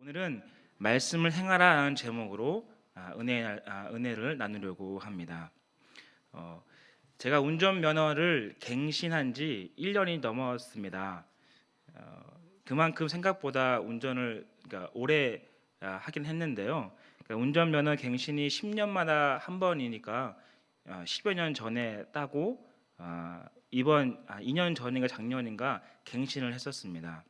오늘은 말씀을 행하라는 제목으로 은혜를 나누려고 합니다. 제가 운전면허를 갱신한 지 1년이 넘었습니다. 그만큼 생각보다 운전을 오래 하긴 했는데요. 운전면허 갱신이 10년마다 한 번이니까 10여 년 전에 따고 이번 2년 전인가 작년인가 갱신을 했었습니다.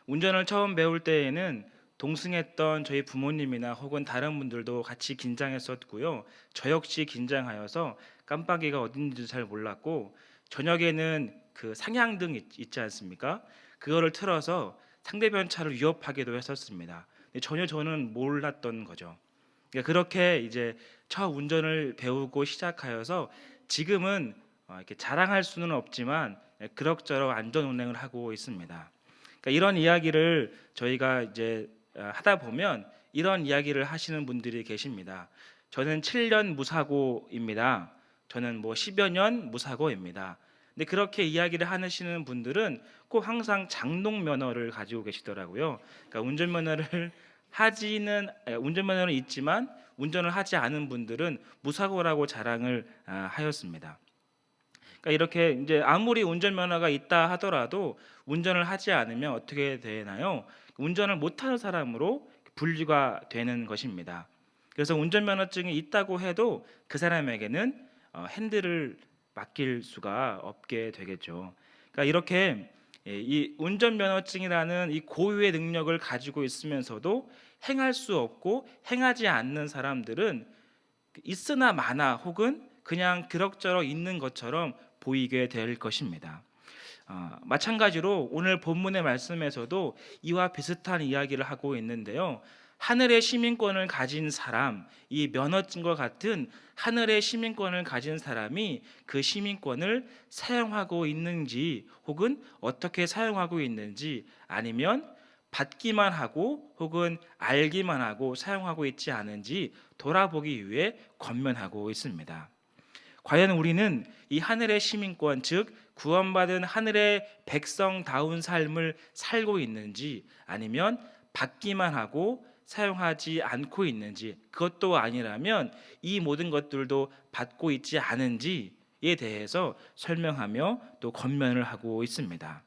운전을 처음 배울 때에는 동승했던 저희 부모님이나 혹은 다른 분들도 같이 긴장했었고요. 저 역시 긴장하여서 깜빡이가 어딘지 잘 몰랐고, 저녁에는 그 상향등 있지 않습니까? 그거를 틀어서 상대편 차를 위협하기도 했었습니다. 근데 전혀 저는 몰랐던 거죠. 그렇게 이제 처음 운전을 배우고 시작하여서 지금은 이렇게 자랑할 수는 없지만 그럭저럭 안전 운행을 하고 있습니다. 이런 이야기를 저희가 이제 하다 보면 이런 이야기를 하시는 분들이 계십니다. 저는 7년 무사고입니다. 저는 10여 년 무사고입니다. 근데 그렇게 이야기를 하시는 분들은 꼭 항상 장롱 면허를 가지고 계시더라고요. 운전면허는 있지만 운전을 하지 않은 분들은 무사고라고 자랑을 하였습니다. 이렇게 이제 아무리 운전면허가 있다 하더라도 운전을 하지 않으면 어떻게 되나요? 운전을 못하는 사람으로 분류가 되는 것입니다. 그래서 운전면허증이 있다고 해도 그 사람에게는 핸들을 맡길 수가 없게 되겠죠. 이렇게 이 운전면허증이라는 이 고유의 능력을 가지고 있으면서도 행할 수 없고 행하지 않는 사람들은 있으나 마나 혹은 그냥 그럭저럭 있는 것처럼 보이게 될 것입니다. 마찬가지로 오늘 본문의 말씀에서도 이와 비슷한 이야기를 하고 있는데요. 하늘의 시민권을 가진 사람, 이 면허증과 같은 하늘의 시민권을 가진 사람이 그 시민권을 사용하고 있는지 혹은 어떻게 사용하고 있는지, 아니면 받기만 하고 혹은 알기만 하고 사용하고 있지 않은지 돌아보기 위해 권면하고 있습니다. 과연 우리는 이 하늘의 시민권, 즉 구원받은 하늘의 백성다운 삶을 살고 있는지, 아니면 받기만 하고 사용하지 않고 있는지, 그것도 아니라면 이 모든 것들도 받고 있지 않은지에 대해서 설명하며 또 권면을 하고 있습니다.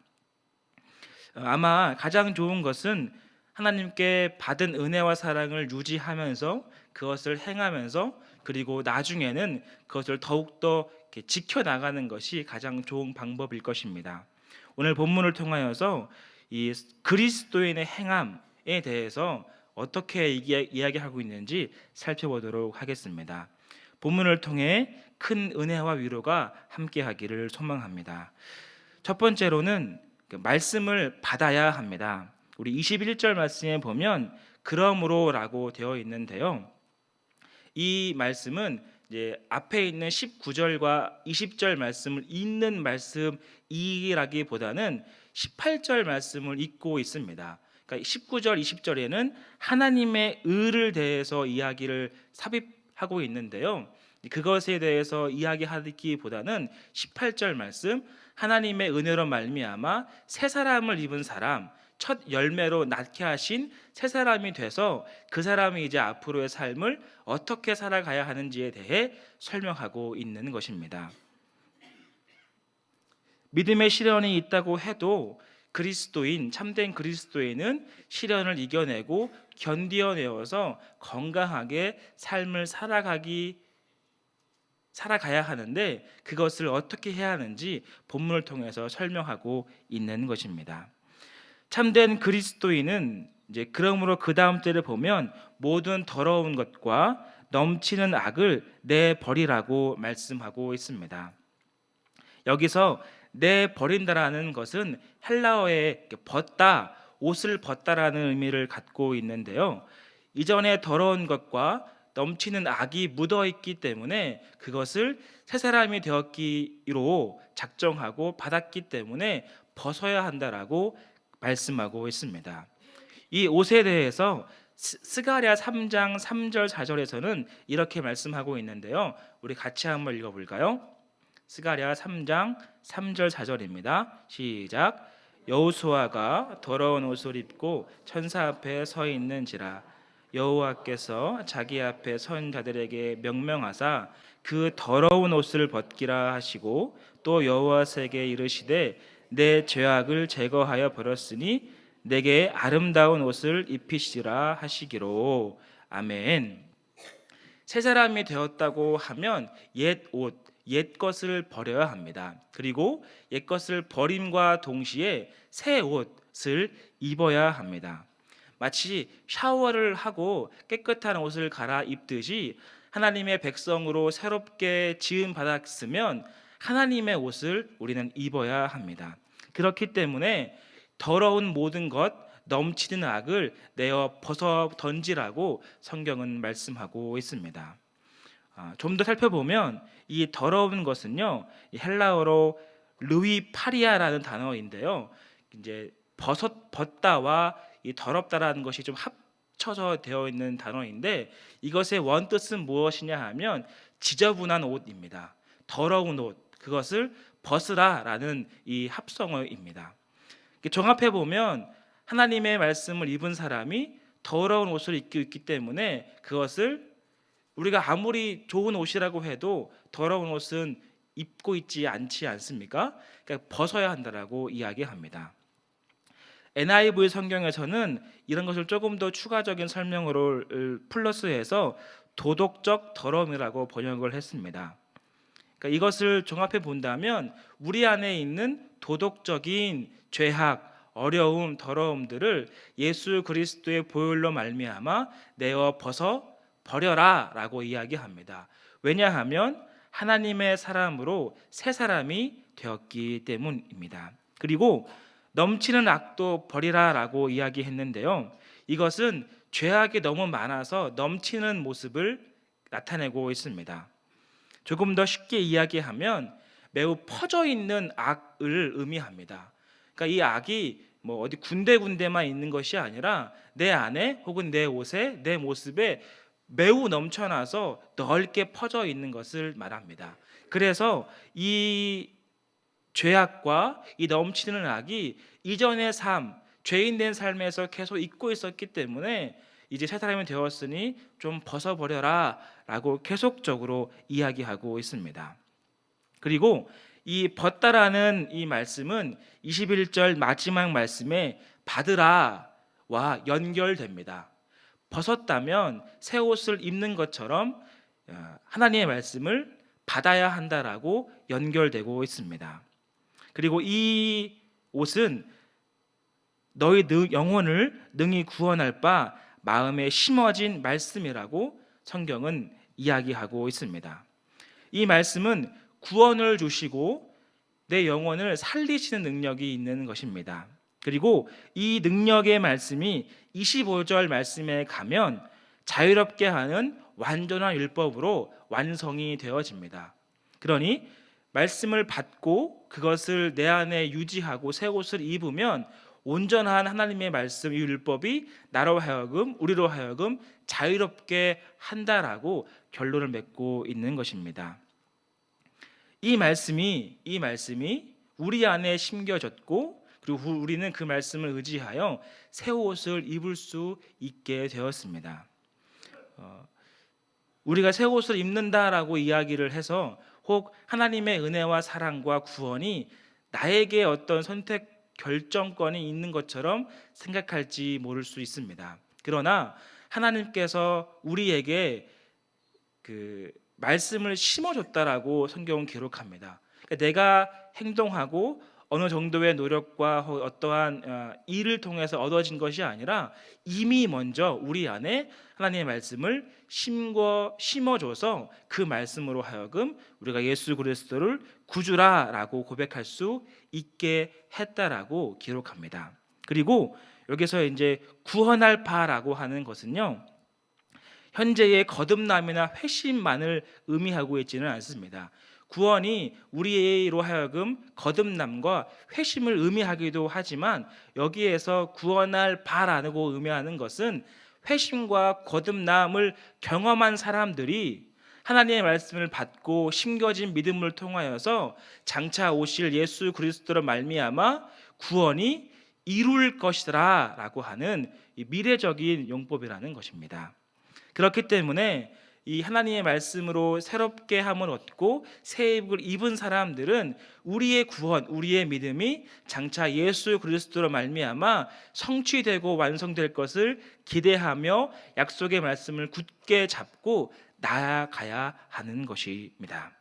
아마 가장 좋은 것은 하나님께 받은 은혜와 사랑을 유지하면서 그것을 행하면서, 그리고 나중에는 그것을 더욱더 지켜나가는 것이 가장 좋은 방법일 것입니다. 오늘 본문을 통하여서 이 그리스도인의 행함에 대해서 어떻게 이야기하고 있는지 살펴보도록 하겠습니다. 본문을 통해 큰 은혜와 위로가 함께하기를 소망합니다. 첫 번째로는 말씀을 받아야 합니다. 우리 21절 말씀에 보면 그러므로라고 되어 있는데요. 이 말씀은 이제 앞에 있는 19절과 20절 말씀을 잇는 말씀이라기보다는 18절 말씀을 잇고 있습니다. 19절, 20절에는 하나님의 의를 대해서 이야기를 삽입하고 있는데요. 그것에 대해서 이야기하기보다는 18절 말씀, 하나님의 은혜로 말미암아 새 사람을 입은 사람, 첫 열매로 낳게 하신 새 사람이 돼서 그 사람이 이제 앞으로의 삶을 어떻게 살아가야 하는지에 대해 설명하고 있는 것입니다. 믿음의 시련이 있다고 해도 참된 그리스도인은 시련을 이겨내고 견디어내어서 건강하게 삶을 살아가야 하는데, 그것을 어떻게 해야 하는지 본문을 통해서 설명하고 있는 것입니다. 참된 그리스도인은 이제 그러므로 그 다음 절을 보면 모든 더러운 것과 넘치는 악을 내버리라고 말씀하고 있습니다. 여기서 내버린다라는 것은 헬라어의 벗다, 옷을 벗다라는 의미를 갖고 있는데요. 이전에 더러운 것과 넘치는 악이 묻어 있기 때문에 그것을 새 사람이 되었기로 작정하고 받았기 때문에 벗어야 한다라고 말씀하고 있습니다. 이 옷에 대해서 스가랴 3장 3절 4절에서는 이렇게 말씀하고 있는데요. 우리 같이 한번 읽어볼까요? 스가랴 3장 3절 4절입니다. 시작. 여호수아가 더러운 옷을 입고 천사 앞에 서 있는지라. 여호와께서 자기 앞에 선 자들에게 명명하사 그 더러운 옷을 벗기라 하시고, 또 여호와에게 이르시되 내 죄악을 제거하여 버렸으니 내게 아름다운 옷을 입히시라 하시기로. 아멘. 새 사람이 되었다고 하면 옛 옷, 옛 것을 버려야 합니다. 그리고 옛 것을 버림과 동시에 새 옷을 입어야 합니다. 마치 샤워를 하고 깨끗한 옷을 갈아입듯이 하나님의 백성으로 새롭게 지음 받았으면 하나님의 옷을 우리는 입어야 합니다. 그렇기 때문에 더러운 모든 것, 넘치는 악을 내어 벗어 던지라고 성경은 말씀하고 있습니다. 좀 더 살펴보면 이 더러운 것은요, 헬라어로 르위파리아라는 단어인데요, 이제 벗다와 이 더럽다라는 것이 좀 합쳐져 되어 있는 단어인데, 이것의 원뜻은 무엇이냐 하면 지저분한 옷입니다. 더러운 옷, 그것을 벗으라라는 이 합성어입니다. 종합해 보면 하나님의 말씀을 입은 사람이 더러운 옷을 입고 있기 때문에 그것을 우리가 아무리 좋은 옷이라고 해도 더러운 옷은 입고 있지 않지 않습니까? 그러니까 벗어야 한다라고 이야기합니다. NIV 성경에서는 이런 것을 조금 더 추가적인 설명으로 플러스해서 도덕적 더러움이라고 번역을 했습니다. 그러니까 이것을 종합해 본다면 우리 안에 있는 도덕적인 죄악, 어려움, 더러움들을 예수 그리스도의 보혈로 말미암아 내어 벗어 버려라라고 이야기합니다. 왜냐하면 하나님의 사람으로 새 사람이 되었기 때문입니다. 그리고 넘치는 악도 버리라라고 이야기했는데요, 이것은 죄악이 너무 많아서 넘치는 모습을 나타내고 있습니다. 조금 더 쉽게 이야기하면 매우 퍼져 있는 악을 의미합니다. 그러니까 이 악이 뭐 어디 군데군데만 있는 것이 아니라 내 안에 혹은 내 옷에, 내 모습에 매우 넘쳐나서 넓게 퍼져 있는 것을 말합니다. 그래서 이 죄악과 이 넘치는 악이 이전의 삶, 죄인된 삶에서 계속 있고 있었기 때문에 이제 새 사람이 되었으니 좀 벗어버려라 라고 계속적으로 이야기하고 있습니다. 그리고 이 벗다라는 이 말씀은 21절 마지막 말씀에 받으라와 연결됩니다. 벗었다면 새 옷을 입는 것처럼 하나님의 말씀을 받아야 한다라고 연결되고 있습니다. 그리고 이 옷은 너희 영혼을 능히 구원할 바 마음에 심어진 말씀이라고 성경은 이야기하고 있습니다. 이 말씀은 구원을 주시고 내 영혼을 살리시는 능력이 있는 것입니다. 그리고 이 능력의 말씀이 25절 말씀에 가면 자유롭게 하는 완전한 율법으로 완성이 되어집니다. 그러니 말씀을 받고 그것을 내 안에 유지하고 새 옷을 입으면 온전한 하나님의 말씀, 이 율법이 나로 하여금, 우리로 하여금 자유롭게 한다라고 결론을 맺고 있는 것입니다. 이 말씀이 우리 안에 심겨졌고, 그리고 우리는 그 말씀을 의지하여 새 옷을 입을 수 있게 되었습니다. 우리가 새 옷을 입는다라고 이야기를 해서 혹 하나님의 은혜와 사랑과 구원이 나에게 어떤 선택 결정권이 있는 것처럼 생각할지 모를 수 있습니다. 그러나 하나님께서 우리에게 그 말씀을 심어줬다라고 성경은 기록합니다. 그러니까 내가 행동하고 어느 정도의 노력과 어떠한 일을 통해서 얻어진 것이 아니라 이미 먼저 우리 안에 하나님의 말씀을 심어줘서 그 말씀으로 하여금 우리가 예수 그리스도를 구주라라고 고백할 수 있게 했다라고 기록합니다. 그리고 여기서 이제 구원할 바라고 하는 것은요, 현재의 거듭남이나 회심만을 의미하고 있지는 않습니다. 구원이 우리로 하여금 거듭남과 회심을 의미하기도 하지만 여기에서 구원할 바라고 의미하는 것은 회심과 거듭남을 경험한 사람들이 하나님의 말씀을 받고 심겨진 믿음을 통하여서 장차 오실 예수 그리스도로 말미암아 구원이 이룰 것이라고 하는 이 미래적인 용법이라는 것입니다. 그렇기 때문에 이 하나님의 말씀으로 새롭게 함을 얻고 새 입을 입은 사람들은 우리의 구원, 우리의 믿음이 장차 예수 그리스도로 말미암아 성취되고 완성될 것을 기대하며 약속의 말씀을 굳게 잡고 나아가야 하는 것입니다.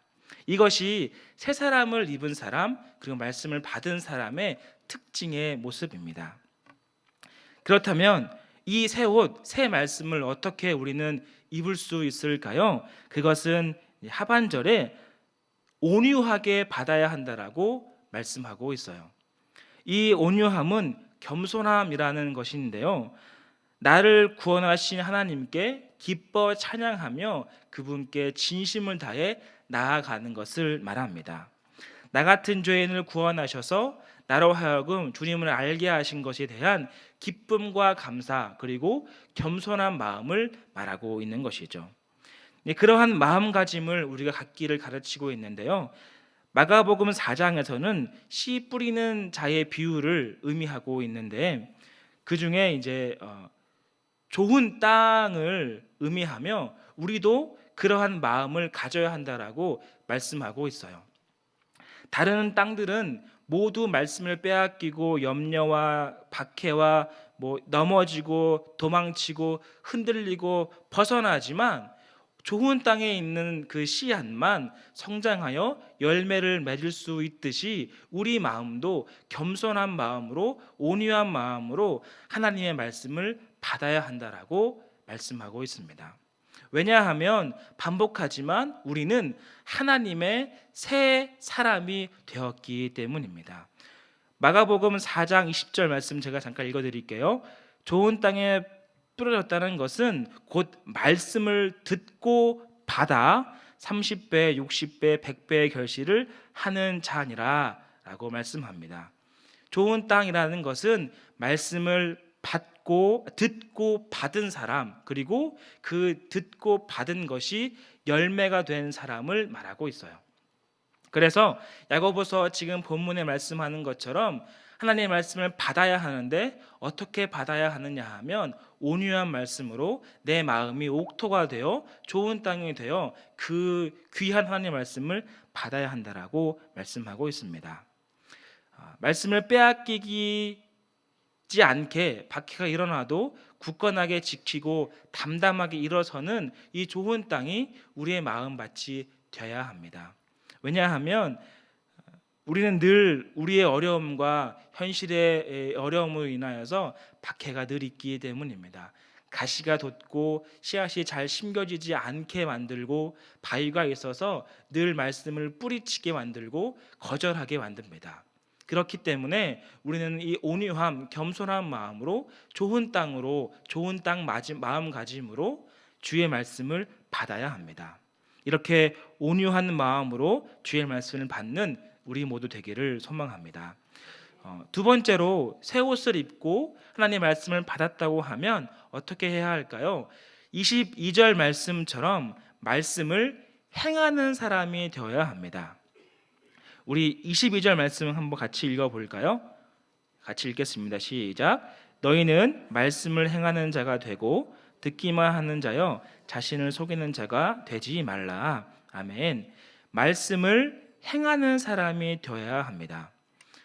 이것이 새 사람을 입은 사람, 그리고 말씀을 받은 사람의 특징의 모습입니다. 그렇다면 이 새 옷, 새 말씀을 어떻게 우리는 입을 수 있을까요? 그것은 하반절에 온유하게 받아야 한다라고 말씀하고 있어요. 이 온유함은 겸손함이라는 것인데요, 나를 구원하신 하나님께 기뻐 찬양하며 그분께 진심을 다해 나아가는 것을 말합니다. 나 같은 죄인을 구원하셔서 나로 하여금 주님을 알게 하신 것에 대한 기쁨과 감사, 그리고 겸손한 마음을 말하고 있는 것이죠. 그러한 마음가짐을 우리가 갖기를 가르치고 있는데요, 마가복음 4장에서는 씨 뿌리는 자의 비유를 의미하고 있는데, 그 중에 이제 좋은 땅을 의미하며 우리도 그러한 마음을 가져야 한다라고 말씀하고 있어요. 다른 땅들은 모두 말씀을 빼앗기고 염려와 박해와 넘어지고 도망치고 흔들리고 벗어나지만, 좋은 땅에 있는 그 씨앗만 성장하여 열매를 맺을 수 있듯이 우리 마음도 겸손한 마음으로, 온유한 마음으로 하나님의 말씀을 받아야 한다라고 말씀하고 있습니다. 왜냐하면 반복하지만 우리는 하나님의 새 사람이 되었기 때문입니다. 마가복음 4장 20절 말씀 제가 잠깐 읽어드릴게요. 좋은 땅에 뿌려졌다는 것은 곧 말씀을 듣고 받아 30배, 60배, 100배의 결실을 하는 자니라 라고 말씀합니다. 좋은 땅이라는 것은 말씀을 듣고 받은 사람, 그리고 그 듣고 받은 것이 열매가 된 사람을 말하고 있어요. 그래서 야고보서 지금 본문에 말씀하는 것처럼 하나님의 말씀을 받아야 하는데 어떻게 받아야 하느냐 하면 온유한 말씀으로 내 마음이 옥토가 되어 좋은 땅이 되어 그 귀한 하나님의 말씀을 받아야 한다라고 말씀하고 있습니다. 말씀을 빼앗기지 않게 박해가 일어나도 굳건하게 지키고 담담하게 일어서는 이 좋은 땅이 우리의 마음밭이 되어야 합니다. 왜냐하면 우리는 늘 우리의 어려움과 현실의 어려움으로 인하여서 박해가 늘 있기 때문입니다. 가시가 돋고 씨앗이 잘 심겨지지 않게 만들고, 바위가 있어서 늘 말씀을 뿌리치게 만들고 거절하게 만듭니다. 그렇기 때문에 우리는 이 온유함, 겸손한 마음으로 좋은 땅으로, 좋은 땅 마음가짐으로 주의 말씀을 받아야 합니다. 이렇게 온유한 마음으로 주의 말씀을 받는 우리 모두 되기를 소망합니다. 두 번째로 새 옷을 입고 하나님의 말씀을 받았다고 하면 어떻게 해야 할까요? 22절 말씀처럼 말씀을 행하는 사람이 되어야 합니다. 우리 22절 말씀을 한번 같이 읽어볼까요? 같이 읽겠습니다. 시작. 너희는 말씀을 행하는 자가 되고 듣기만 하는 자여 자신을 속이는 자가 되지 말라. 아멘. 말씀을 행하는 사람이 되어야 합니다.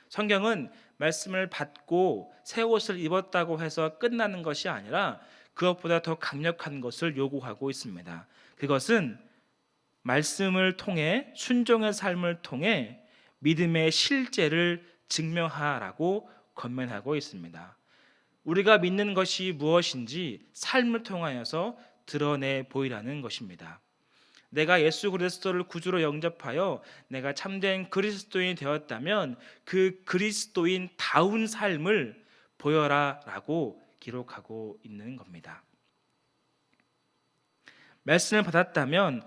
성경은 말씀을 받고 새 옷을 입었다고 해서 끝나는 것이 아니라 그것보다 더 강력한 것을 요구하고 있습니다. 그것은 말씀을 통해, 순종의 삶을 통해 믿음의 실제를 증명하라고 권면하고 있습니다. 우리가 믿는 것이 무엇인지 삶을 통하여서 드러내 보이라는 것입니다. 내가 예수 그리스도를 구주로 영접하여 내가 참된 그리스도인이 되었다면 그 그리스도인다운 삶을 보여라라고 기록하고 있는 겁니다. 말씀을 받았다면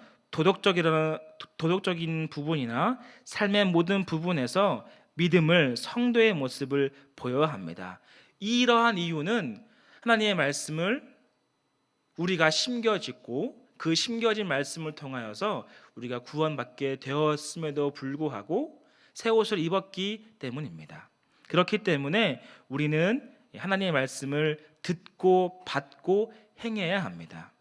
도덕적인 부분이나 삶의 모든 부분에서 믿음을, 성도의 모습을 보여야 합니다. 이러한 이유는 하나님의 말씀을 우리가 심겨짓고 그 심겨진 말씀을 통하여서 우리가 구원받게 되었음에도 불구하고 새 옷을 입었기 때문입니다. 그렇기 때문에 우리는 하나님의 말씀을 듣고 받고 행해야 합니다.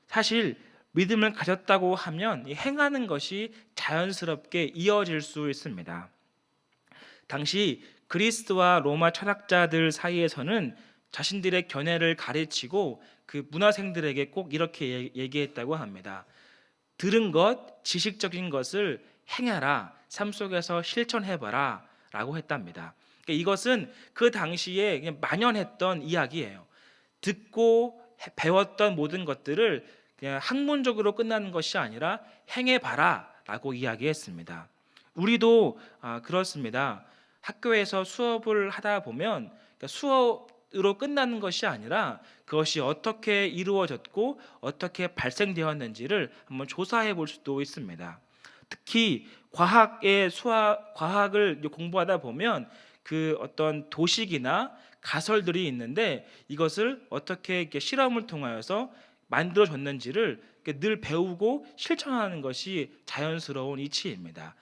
사실 믿음을 가졌다고 하면 행하는 것이 자연스럽게 이어질 수 있습니다. 당시 그리스와 로마 철학자들 사이에서는 자신들의 견해를 가르치고 그 문화생들에게 꼭 이렇게 얘기했다고 합니다. 들은 것, 지식적인 것을 행하라, 삶 속에서 실천해봐라 라고 했답니다. 그러니까 이것은 그 당시에 그냥 만연했던 이야기예요. 듣고 배웠던 모든 것들을 그냥 학문적으로 끝나는 것이 아니라 행해봐라 라고 이야기했습니다. 우리도 그렇습니다. 학교에서 수업을 하다 보면 그러니까 수업으로 끝나는 것이 아니라 그것이 어떻게 이루어졌고 어떻게 발생되었는지를 한번 조사해 볼 수도 있습니다. 특히 과학을 공부하다 보면 그 어떤 도식이나 가설들이 있는데 이것을 어떻게 이렇게 실험을 통하여서 만들어졌는지를 늘 배우고 실천하는 것이 자연스러운 이치입니다.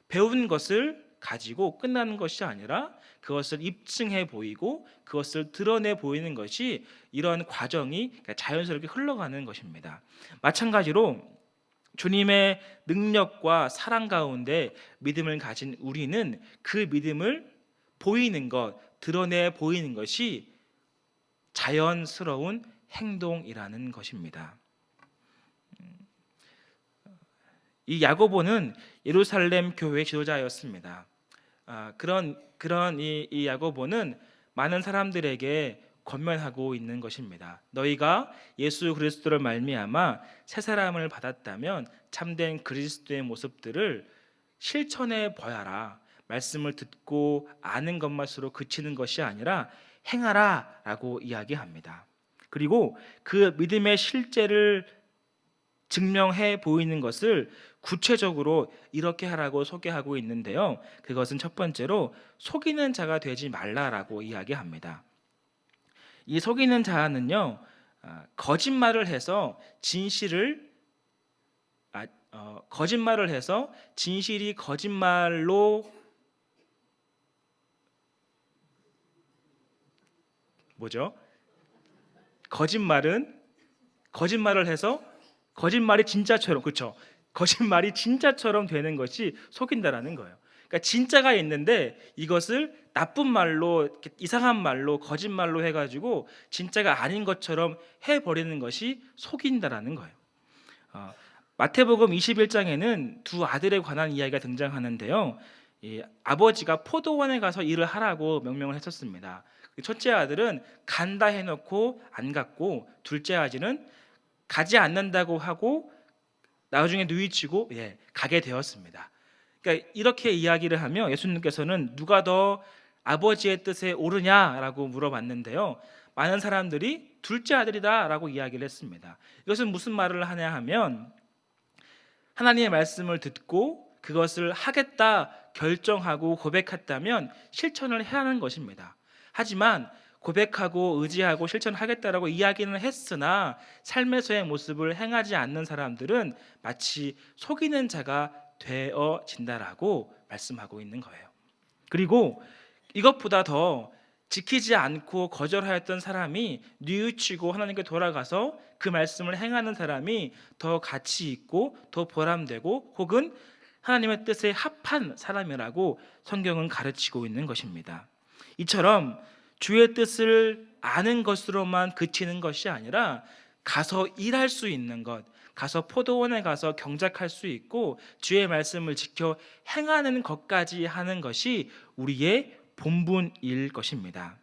배운 것을 가지고 끝나는 것이 아니라 그것을 입증해 보이고 그것을 드러내 보이는 것이 이런 과정이 자연스럽게 흘러가는 것입니다. 마찬가지로 주님의 능력과 사랑 가운데 믿음을 가진 우리는 그 믿음을 보이는 것, 드러내 보이는 것이 자연스러운 행동이라는 것입니다. 이 야고보는 예루살렘 교회 지도자였습니다. 그런 이 야고보는 많은 사람들에게 권면하고 있는 것입니다. 너희가 예수 그리스도를 말미암아 새 사람을 받았다면 참된 그리스도의 모습들을 실천해 보아라. 말씀을 듣고 아는 것만으로 그치는 것이 아니라 행하라라고 이야기합니다. 그리고 그 믿음의 실제를 증명해 보이는 것을 구체적으로 이렇게 하라고 소개하고 있는데요. 그것은 첫 번째로 속이는 자가 되지 말라라고 이야기합니다. 이 속이는 자는요, 거짓말을 해서 진실이 거짓말로 거짓말을 해서 거짓말이 진짜처럼, 그렇죠? 거짓말이 진짜처럼 되는 것이 속인다라는 거예요. 그러니까 진짜가 있는데 이것을 나쁜 말로, 이상한 말로, 거짓말로 해가지고 진짜가 아닌 것처럼 해버리는 것이 속인다라는 거예요. 마태복음 21장에는 두 아들에 관한 이야기가 등장하는데요. 이 아버지가 포도원에 가서 일을 하라고 명령을 했었습니다. 첫째 아들은 간다 해놓고 안 갔고, 둘째 아들은 가지 않는다고 하고 나중에 누이치고 가게 되었습니다. 그러니까 이렇게 이야기를 하며 예수님께서는 누가 더 아버지의 뜻에 옳으냐라고 물어봤는데요. 많은 사람들이 둘째 아들이다라고 이야기를 했습니다. 이것은 무슨 말을 하냐 하면 하나님의 말씀을 듣고 그것을 하겠다 결정하고 고백했다면 실천을 해야 하는 것입니다. 하지만 고백하고 의지하고 실천하겠다라고 이야기는 했으나 삶에서의 모습을 행하지 않는 사람들은 마치 속이는 자가 되어진다라고 말씀하고 있는 거예요. 그리고 이것보다 더 지키지 않고 거절하였던 사람이 뉘우치고 하나님께 돌아가서 그 말씀을 행하는 사람이 더 가치 있고 더 보람되고 혹은 하나님의 뜻에 합한 사람이라고 성경은 가르치고 있는 것입니다. 이처럼 주의 뜻을 아는 것으로만 그치는 것이 아니라 가서 일할 수 있는 것, 가서 포도원에 가서 경작할 수 있고 주의 말씀을 지켜 행하는 것까지 하는 것이 우리의 본분일 것입니다.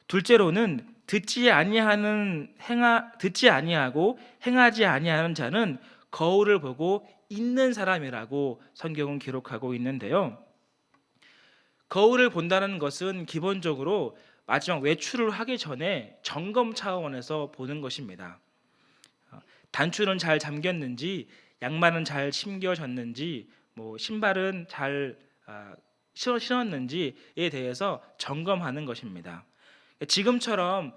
둘째로는 듣지 아니하고 행하지 아니하는 자는 거울을 보고 있는 사람이라고 성경은 기록하고 있는데요. 거울을 본다는 것은 기본적으로 마지막 외출을 하기 전에 점검 차원에서 보는 것입니다. 단추는 잘 잠겼는지, 양말은 잘 심겨졌는지, 신발은 잘 신었는지에 대해서 점검하는 것입니다. 지금처럼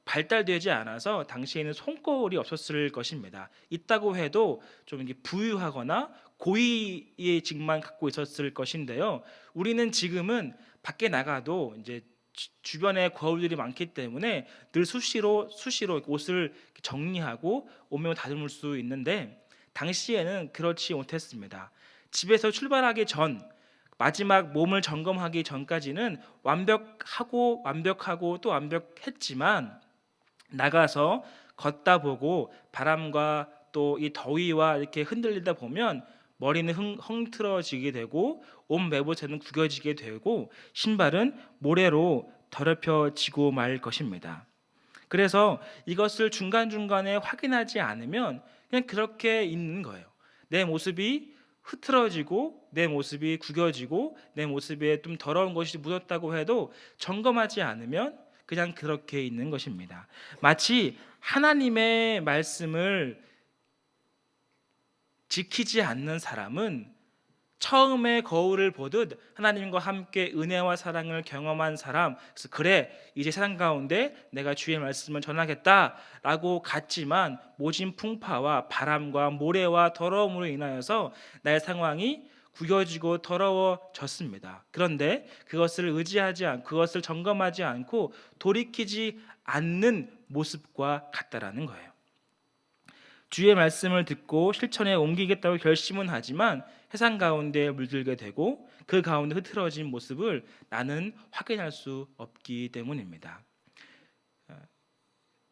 발달되지 않아서 당시에는 손거울이 없었을 것입니다. 있다고 해도 좀 부유하거나 고의의 직만 갖고 있었을 것인데요. 우리는 지금은 밖에 나가도 이제 주변에 거울들이 많기 때문에 늘 수시로 옷을 정리하고 옷매を다듬을 수 있는데, 당시에는 그렇지 못했습니다. 집에서 출발하기 전, 마지막 몸을 점검하기 전까지는 완벽하고 또 완벽했지만, 나가서 걷다 보고 바람과 또 이 더위와 이렇게 흔들리다 보면 머리는 헝클어지게 되고 옷 매보새는 구겨지게 되고 신발은 모래로 더럽혀지고 말 것입니다. 그래서 이것을 중간중간에 확인하지 않으면 그냥 그렇게 있는 거예요. 내 모습이 흐트러지고 내 모습이 구겨지고 내 모습에 좀 더러운 것이 묻었다고 해도 점검하지 않으면 그냥 그렇게 있는 것입니다. 마치 하나님의 말씀을 지키지 않는 사람은 처음에 거울을 보듯 하나님과 함께 은혜와 사랑을 경험한 사람, 그래서 그래 이제 세상 가운데 내가 주의 말씀을 전하겠다라고 갔지만 모진 풍파와 바람과 모래와 더러움으로 인하여서 나의 상황이 구겨지고 더러워졌습니다. 그런데 그것을 그것을 점검하지 않고 돌이키지 않는 모습과 같다라는 거예요. 주의 말씀을 듣고 실천에 옮기겠다고 결심은 하지만 세상 가운데 물들게 되고 그 가운데 흐트러진 모습을 나는 확인할 수 없기 때문입니다.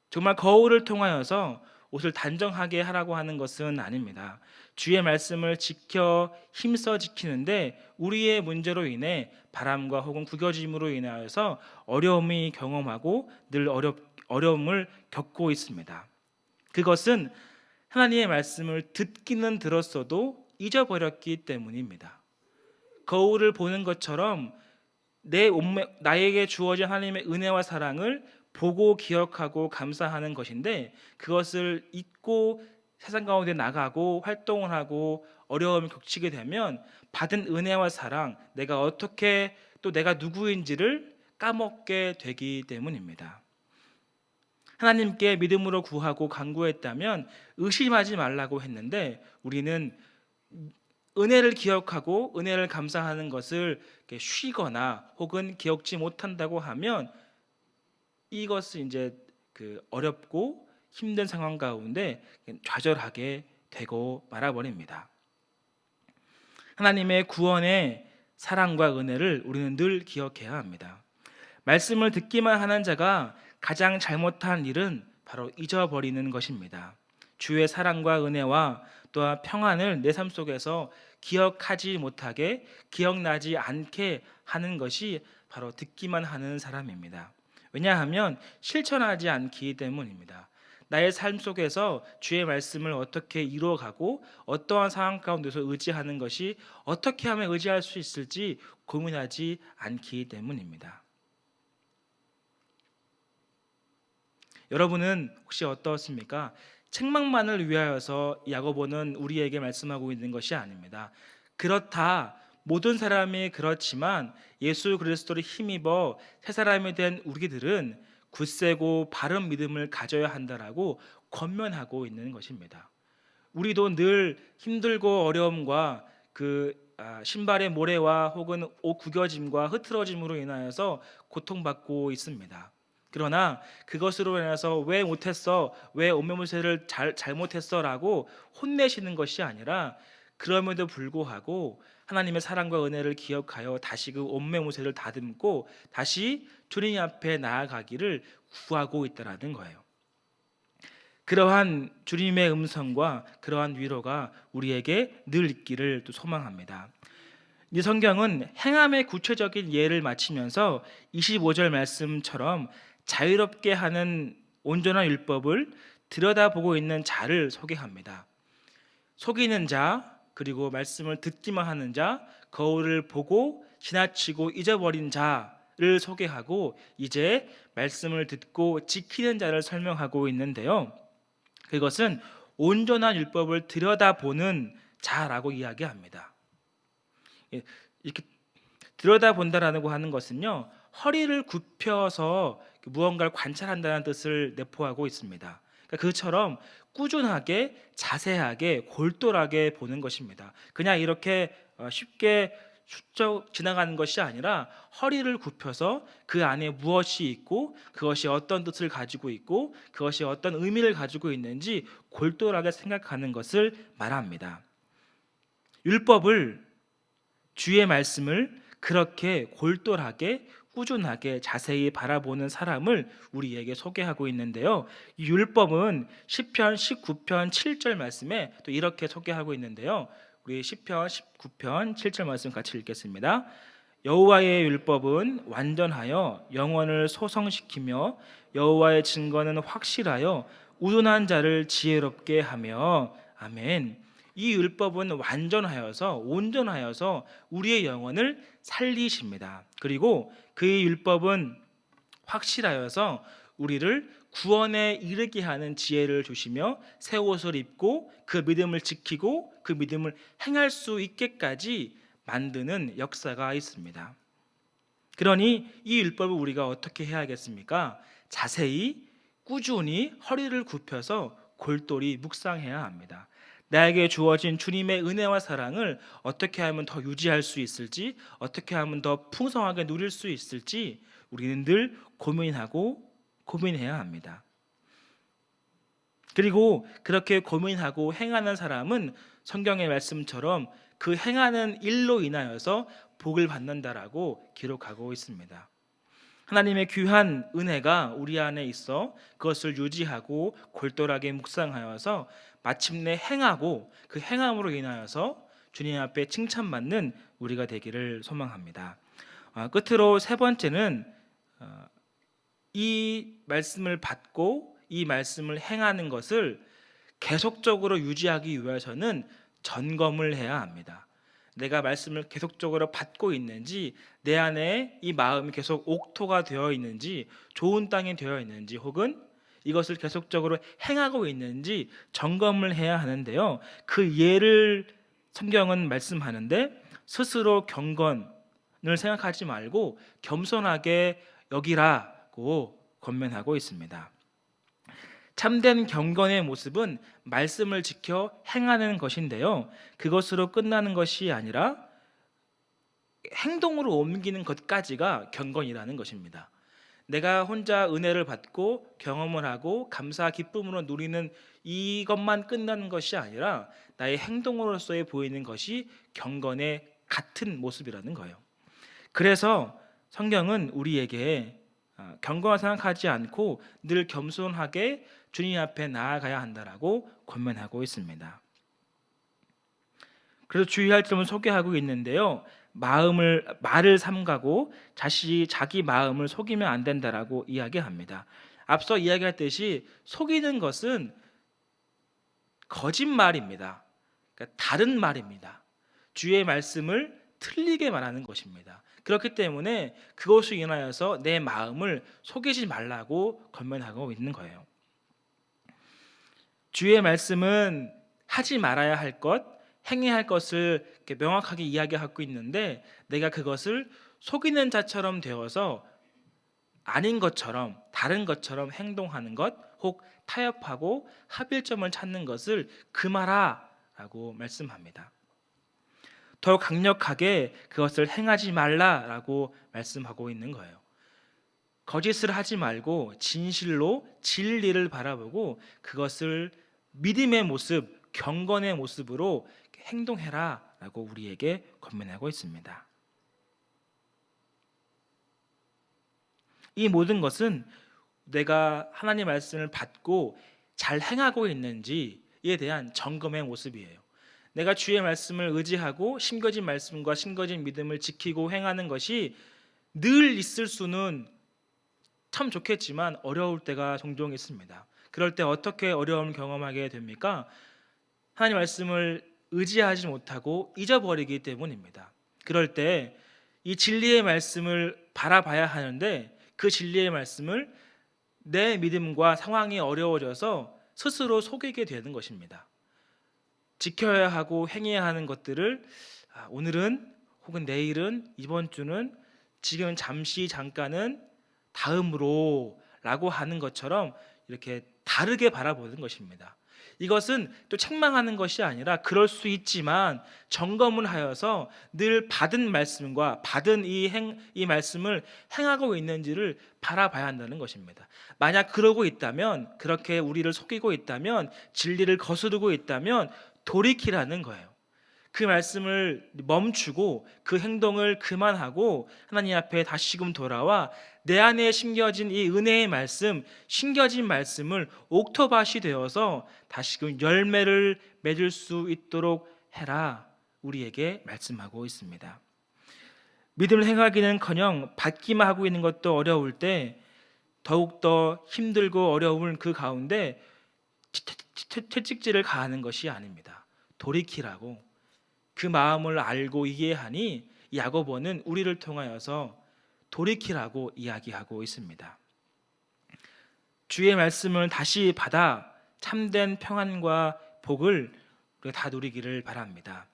정말 거울을 통하여서 옷을 단정하게 하라고 하는 것은 아닙니다. 주의 말씀을 힘써 지키는데 우리의 문제로 인해 바람과 혹은 구겨짐으로 인하여서 어려움이 경험하고 늘 어려움을 겪고 있습니다. 그것은 하나님의 말씀을 듣기는 들었어도 잊어버렸기 때문입니다. 거울을 보는 것처럼 나에게 주어진 하나님의 은혜와 사랑을 보고 기억하고 감사하는 것인데, 그것을 잊고 세상 가운데 나가고 활동을 하고 어려움을 겹치게 되면 받은 은혜와 사랑, 내가 어떻게 또 내가 누구인지를 까먹게 되기 때문입니다. 하나님께 믿음으로 구하고 간구했다면 의심하지 말라고 했는데, 우리는 은혜를 기억하고 은혜를 감사하는 것을 쉬거나 혹은 기억지 못한다고 하면 이것은 이제 어렵고 힘든 상황 가운데 좌절하게 되고 말아버립니다. 하나님의 구원의 사랑과 은혜를 우리는 늘 기억해야 합니다. 말씀을 듣기만 하는 자가 가장 잘못한 일은 바로 잊어버리는 것입니다. 주의 사랑과 은혜와 또한 평안을 내 삶 속에서 기억하지 못하게, 기억나지 않게 하는 것이 바로 듣기만 하는 사람입니다. 왜냐하면 실천하지 않기 때문입니다. 나의 삶 속에서 주의 말씀을 어떻게 이루어가고 어떠한 상황 가운데서 의지하는 것이 어떻게 하면 의지할 수 있을지 고민하지 않기 때문입니다. 여러분은 혹시 어떻습니까? 책망만을 위하여서 야고보는 우리에게 말씀하고 있는 것이 아닙니다. 그렇다, 모든 사람이 그렇지만 예수 그리스도를 힘입어 새 사람이 된 우리들은 굳세고 바른 믿음을 가져야 한다라고 권면하고 있는 것입니다. 우리도 늘 힘들고 어려움과 신발의 모래와 혹은 옷 구겨짐과 흐트러짐으로 인하여서 고통받고 있습니다. 그러나 그것으로 인해서 왜 못했어, 왜 옷매무새를 잘못했어라고 혼내시는 것이 아니라, 그럼에도 불구하고 하나님의 사랑과 은혜를 기억하여 다시 그 옷매무새를 다듬고 다시 주님 앞에 나아가기를 구하고 있다라는 거예요. 그러한 주님의 음성과 그러한 위로가 우리에게 늘 있기를 또 소망합니다. 이 성경은 행함의 구체적인 예를 마치면서 25절 말씀처럼 자유롭게 하는 온전한 율법을 들여다보고 있는 자를 소개합니다. 속이는 자, 그리고 말씀을 듣기만 하는 자, 거울을 보고 지나치고 잊어버린 자를 소개하고 이제 말씀을 듣고 지키는 자를 설명하고 있는데요. 그것은 온전한 율법을 들여다보는 자라고 이야기합니다. 이렇게 들여다본다라고 하는 것은요, 허리를 굽혀서 무언가를 관찰한다는 뜻을 내포하고 있습니다. 그러니까 그처럼 꾸준하게 자세하게 골똘하게 보는 것입니다. 그냥 이렇게 쉽게 훌쩍 지나가는 것이 아니라 허리를 굽혀서 그 안에 무엇이 있고 그것이 어떤 뜻을 가지고 있고 그것이 어떤 의미를 가지고 있는지 골똘하게 생각하는 것을 말합니다. 율법을, 주의 말씀을 그렇게 골똘하게 꾸준하게 자세히 바라보는 사람을 우리에게 소개하고 있는데요. 이 율법은 시편 19편 7절 말씀에 또 이렇게 소개하고 있는데요. 우리 시편 19편 7절 말씀 같이 읽겠습니다. 여호와의 율법은 완전하여 영혼을 소성시키며 여호와의 증거는 확실하여 우둔한 자를 지혜롭게 하며. 아멘. 이 율법은 완전하여서 온전하여서 우리의 영혼을 살리십니다. 그리고 그의 율법은 확실하여서 우리를 구원에 이르게 하는 지혜를 주시며 새 옷을 입고 그 믿음을 지키고 그 믿음을 행할 수 있게까지 만드는 역사가 있습니다. 그러니 이 율법을 우리가 어떻게 해야겠습니까? 자세히 꾸준히 허리를 굽혀서 골똘히 묵상해야 합니다. 나에게 주어진 주님의 은혜와 사랑을 어떻게 하면 더 유지할 수 있을지, 어떻게 하면 더 풍성하게 누릴 수 있을지 우리는 늘 고민해야 합니다. 그리고 그렇게 고민하고 행하는 사람은 성경의 말씀처럼 그 행하는 일로 인하여서 복을 받는다라고 기록하고 있습니다. 하나님의 귀한 은혜가 우리 안에 있어 그것을 유지하고 골똘하게 묵상하여서 마침내 행하고 그 행함으로 인하여서 주님 앞에 칭찬받는 우리가 되기를 소망합니다. 끝으로 세 번째는 이 말씀을 받고 이 말씀을 행하는 것을 계속적으로 유지하기 위해서는 점검을 해야 합니다. 내가 말씀을 계속적으로 받고 있는지, 내 안에 이 마음이 계속 옥토가 되어 있는지, 좋은 땅이 되어 있는지, 혹은 이것을 계속적으로 행하고 있는지 점검을 해야 하는데요. 그 예를 성경은 말씀하는데 스스로 경건을 생각하지 말고 겸손하게 여기라고 권면하고 있습니다. 참된 경건의 모습은 말씀을 지켜 행하는 것인데요. 그것으로 끝나는 것이 아니라 행동으로 옮기는 것까지가 경건이라는 것입니다. 내가 혼자 은혜를 받고 경험을 하고 감사 기쁨으로 누리는 이것만 끝나는 것이 아니라 나의 행동으로서의 보이는 것이 경건의 같은 모습이라는 거예요. 그래서 성경은 우리에게 경건을 생각하지 않고 늘 겸손하게 주님 앞에 나아가야 한다라고 권면하고 있습니다. 그래서 주의할 점을 소개하고 있는데요. 말을 삼가고 자기 마음을 속이면 안 된다라고 이야기합니다. 앞서 이야기했듯이 속이는 것은 거짓말입니다. 그러니까 다른 말입니다. 주의 말씀을 틀리게 말하는 것입니다. 그렇기 때문에 그것으로 인하여서 내 마음을 속이지 말라고 권면하고 있는 거예요. 주의 말씀은 하지 말아야 할 것, 행해야 할 것을 이렇게 명확하게 이야기하고 있는데 내가 그것을 속이는 자처럼 되어서 아닌 것처럼 다른 것처럼 행동하는 것, 혹 타협하고 합일점을 찾는 것을 금하라라고 말씀합니다. 더 강력하게 그것을 행하지 말라라고 말씀하고 있는 거예요. 거짓을 하지 말고 진실로 진리를 바라보고 그것을 믿음의 모습, 경건의 모습으로 행동해라라고 우리에게 권면하고 있습니다. 이 모든 것은 내가 하나님의 말씀을 받고 잘 행하고 있는지에 대한 점검의 모습이에요. 내가 주의 말씀을 의지하고 심겨진 말씀과 심겨진 믿음을 지키고 행하는 것이 늘 있을 수는 참 좋겠지만 어려울 때가 종종 있습니다. 그럴 때 어떻게 어려움을 경험하게 됩니까? 하나님 말씀을 의지하지 못하고 잊어버리기 때문입니다. 그럴 때 이 진리의 말씀을 바라봐야 하는데 그 진리의 말씀을 내 믿음과 상황이 어려워져서 스스로 속이게 되는 것입니다. 지켜야 하고 행해야 하는 것들을 오늘은 혹은 내일은 이번 주는 지금 잠깐은 다음으로 라고 하는 것처럼 이렇게 다르게 바라보는 것입니다. 이것은 또 책망하는 것이 아니라 그럴 수 있지만 점검을 하여서 늘 받은 말씀과 받은 이 말씀을 행하고 있는지를 바라봐야 한다는 것입니다. 만약 그러고 있다면, 그렇게 우리를 속이고 있다면, 진리를 거스르고 있다면 돌이키라는 거예요. 그 말씀을 멈추고 그 행동을 그만하고 하나님 앞에 다시금 돌아와 내 안에 심겨진 이 은혜의 말씀, 심겨진 말씀을 옥토밭이 되어서 다시금 열매를 맺을 수 있도록 해라, 우리에게 말씀하고 있습니다. 믿음을 행하기는커녕 받기만 하고 있는 것도 어려울 때 더욱더 힘들고 어려운 그 가운데 채찍질을 가하는 것이 아닙니다. 돌이키라고, 그 마음을 알고 이해하니 야고보는 우리를 통하여서 돌이키라고 이야기하고 있습니다. 주의 말씀을 다시 받아 참된 평안과 복을 다 누리기를 바랍니다.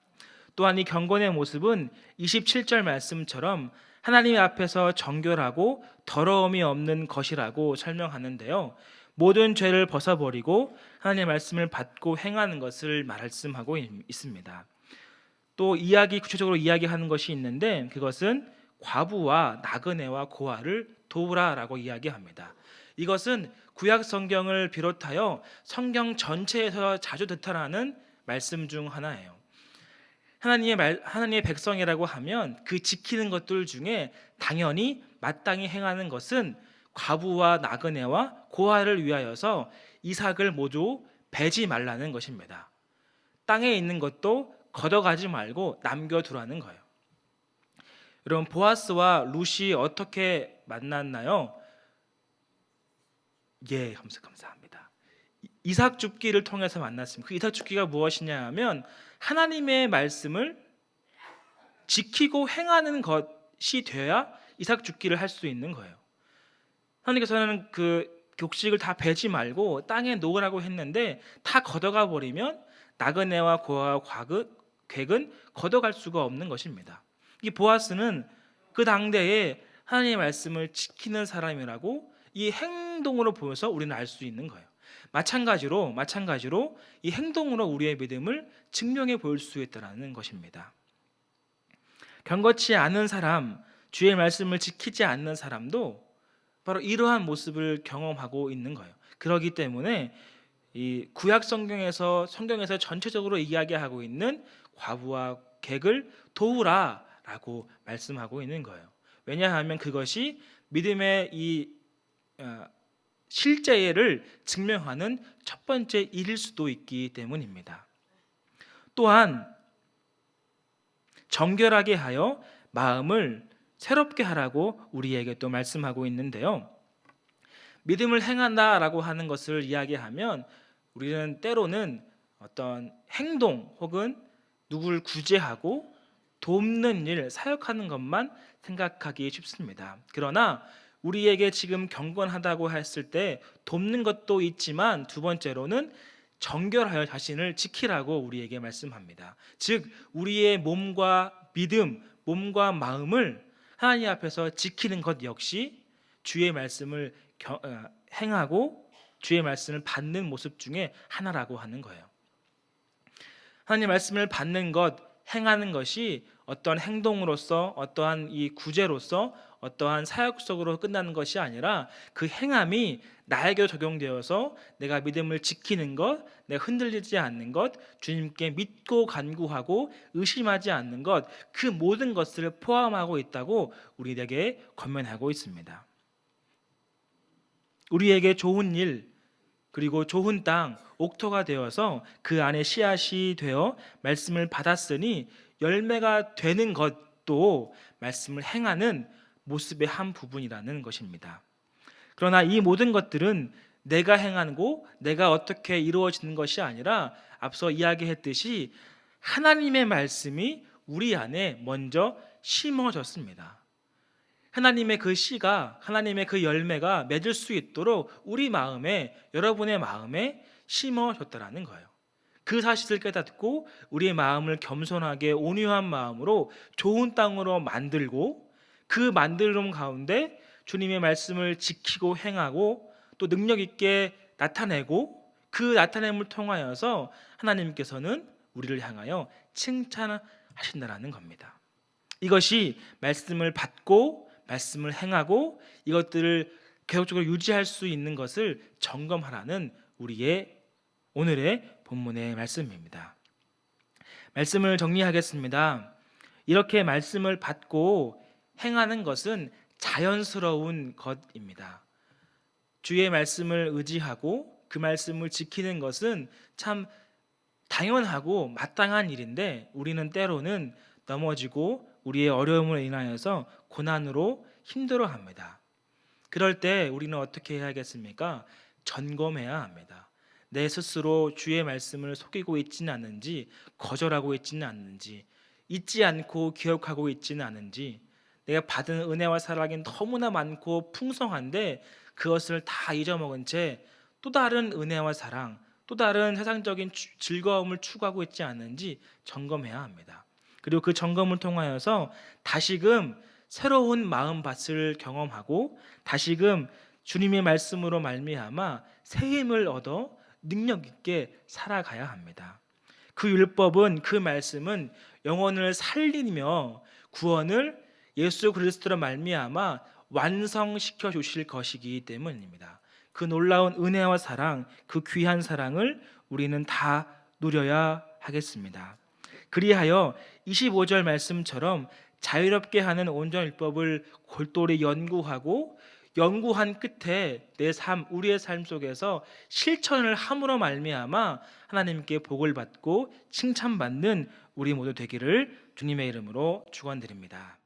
또한 이 경건의 모습은 27절 말씀처럼 하나님 앞에서 정결하고 더러움이 없는 것이라고 설명하는데요, 모든 죄를 벗어버리고 하나님의 말씀을 받고 행하는 것을 말씀하고 있습니다. 또 구체적으로 이야기하는 것이 있는데, 그것은 과부와 나그네와 고아를 도우라라고 이야기합니다. 이것은 구약 성경을 비롯하여 성경 전체에서 자주 나타나는 말씀 중 하나예요. 하나님의 백성이라고 하면 그 지키는 것들 중에 당연히 마땅히 행하는 것은 과부와 나그네와 고아를 위하여서 이삭을 모두 베지 말라는 것입니다. 땅에 있는 것도 걷어가지 말고 남겨두라는 거예요. 여러분, 보아스와 룻이 어떻게 만났나요? 예, 감사합니다. 이삭 줍기를 통해서 만났습니다. 그 이삭 줍기가 무엇이냐 하면 하나님의 말씀을 지키고 행하는 것이 되어야 이삭 줍기를 할 수 있는 거예요. 하나님께서는 그 곡식을 다 베지 말고 땅에 놓으라고 했는데 다 걷어가 버리면 나그네와 고아와 객은 걷어갈 수가 없는 것입니다. 이 보아스는 그 당대에 하나님의 말씀을 지키는 사람이라고 이 행동으로 보여서 우리는 알 수 있는 거예요. 마찬가지로 이 행동으로 우리의 믿음을 증명해 보일 수 있다는 것입니다. 경건치 않은 사람, 주의 말씀을 지키지 않는 사람도 바로 이러한 모습을 경험하고 있는 거예요. 그렇기 때문에 이 구약 성경에서 전체적으로 이야기하고 있는 과부와 객을 도우라라고 말씀하고 있는 거예요. 왜냐하면 그것이 믿음의 이 실제를 증명하는 첫 번째 일일 수도 있기 때문입니다. 또한 정결하게 하여 마음을 새롭게 하라고 우리에게 또 말씀하고 있는데요, 믿음을 행한다라고 하는 것을 이야기하면 우리는 때로는 어떤 행동 혹은 누구를 구제하고 돕는 일, 사역하는 것만 생각하기 쉽습니다. 그러나 우리에게 지금 경건하다고 했을 때 돕는 것도 있지만 두 번째로는 정결하여 자신을 지키라고 우리에게 말씀합니다. 즉 우리의 몸과 믿음, 몸과 마음을 하나님 앞에서 지키는 것 역시 주의 말씀을 행하고 주의 말씀을 받는 모습 중에 하나라고 하는 거예요. 하나님 말씀을 받는 것, 행하는 것이 어떠한 행동으로서, 어떠한 이 구제로서, 어떠한 사역 속으로 끝나는 것이 아니라 그 행함이 나에게 적용되어서 내가 믿음을 지키는 것, 내가 흔들리지 않는 것, 주님께 믿고 간구하고 의심하지 않는 것, 그 모든 것을 포함하고 있다고 우리에게 권면하고 있습니다. 우리에게 좋은 일, 그리고 좋은 땅, 옥토가 되어서 그 안에 씨앗이 되어 말씀을 받았으니 열매가 되는 것도 말씀을 행하는 모습의 한 부분이라는 것입니다. 그러나 이 모든 것들은 내가 행하고 내가 어떻게 이루어지는 것이 아니라 앞서 이야기했듯이 하나님의 말씀이 우리 안에 먼저 심어졌습니다. 하나님의 그 씨가, 하나님의 그 열매가 맺을 수 있도록 우리 마음에, 여러분의 마음에 심어졌다라는 거예요. 그 사실을 깨닫고 우리의 마음을 겸손하게 온유한 마음으로 좋은 땅으로 만들고, 그 만들음 가운데 주님의 말씀을 지키고 행하고 또 능력 있게 나타내고 그 나타냄을 통하여서 하나님께서는 우리를 향하여 칭찬하신다라는 겁니다. 이것이 말씀을 받고 말씀을 행하고 이것들을 계속적으로 유지할 수 있는 것을 점검하라는 우리의 오늘의 본문의 말씀입니다. 말씀을 정리하겠습니다. 이렇게 말씀을 받고 행하는 것은 자연스러운 것입니다. 주의 말씀을 의지하고 그 말씀을 지키는 것은 참 당연하고 마땅한 일인데 우리는 때로는 넘어지고 우리의 어려움을 인하여서 고난으로 힘들어합니다. 그럴 때 우리는 어떻게 해야겠습니까? 점검해야 합니다. 내 스스로 주의 말씀을 속이고 있지는 않는지, 거절하고 있지는 않는지, 잊지 않고 기억하고 있지는 않은지, 내가 받은 은혜와 사랑이 너무나 많고 풍성한데 그것을 다 잊어먹은 채 또 다른 은혜와 사랑, 또 다른 세상적인 즐거움을 추구하고 있지 않은지 점검해야 합니다. 그리고 그 점검을 통하여서 다시금 새로운 마음밭을 경험하고 다시금 주님의 말씀으로 말미암아 새 힘을 얻어 능력 있게 살아가야 합니다. 그 율법은, 그 말씀은 영혼을 살리며 구원을 예수 그리스도로 말미암아 완성시켜 주실 것이기 때문입니다. 그 놀라운 은혜와 사랑, 그 귀한 사랑을 우리는 다 누려야 하겠습니다. 그리하여 25절 말씀처럼 자유롭게 하는 온전 율법을 골똘히 연구한 끝에 내 삶, 우리의 삶 속에서 실천을 함으로 말미암아 하나님께 복을 받고 칭찬받는 우리 모두 되기를 주님의 이름으로 축원드립니다.